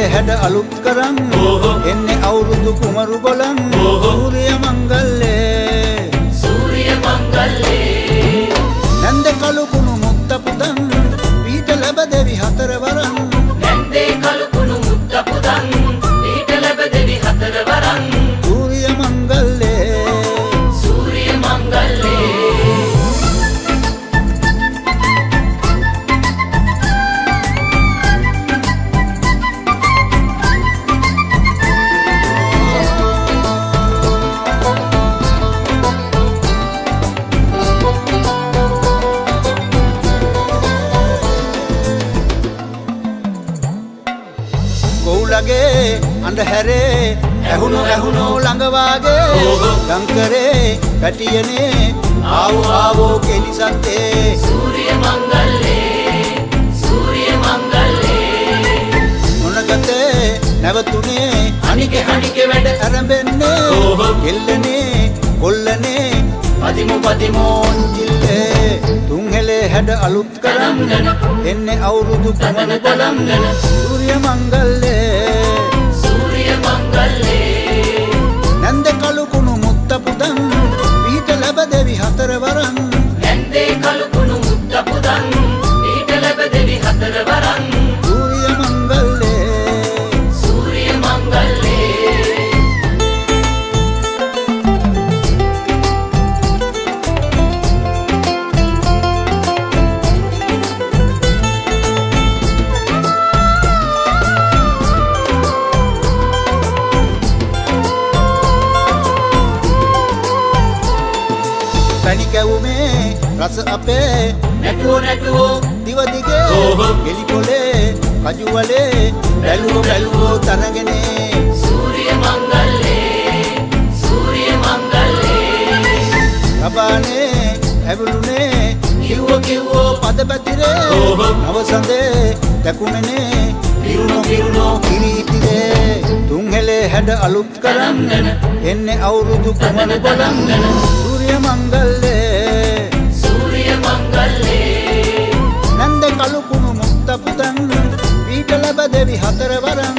හැඩ අලුත් කරන් එන්නේ අවුරුදු කුමරු බලන් සූර්ය මංගල්ලේ නැන්ද කළු කුණු මුත්ත පුදන් පීඨ ලැබ දෙවි හතර වරන් නැන්දේ කළු කුණු මුත්ත පුදන් පීඨ ලැබ දෙවි හතර වරන් සූර්ය මංගල්ලේ ගොවුලගේ අඳුරේ ඇහුණු ළඟ වාගේ ගංකරේ පැටියනේ ආවෝ කෙලිසත්තේ සූර්ය මංගල්ලේ මොනගතේ නැවතුනේ හනිකේ වැඩ අරඹෙන්නේ එල්ලනේ කොල්ලනේ පදිමෝ ජිල්ලේ තුන්හෙලේ හැඩ අලුත් කරන් එන්නේ අවුරුදු කුමරු බලන් සූර්ය මංගල්ලේ නැන්ද කළු කුණු මුත්ත පුදන් පීඨ ලැබ දෙවි හතර වරන් නැන්දේ කළු කුණු මුත්ත පුදන් පීඨ ලැබ දෙවි හතර වරන් සූර්ය මංගල්ලේ පැණි කැවුමේ රස අපේ නැටුවෝ දිව දිගේ ගෙලි පොලේ කජු වලේ බැලුවෝ තරගනේ සූර්ය මංගල්ලේ රබානේ ඇවුලුනේ කිව්වෝ පද පැතිරේ නවසඳේ දැකුමනේ පිරුණෝ කිරීතිරේ තුන්හෙලේ හැඩ අලුත් කරන් එන්නේ අවුරුදු කුමරු බලන් සූර්ය මංගල්ලේ නැන්ද කළු කුණු මුත්ත පුදන් පීඨ ලැබ දෙවි හතර වරන්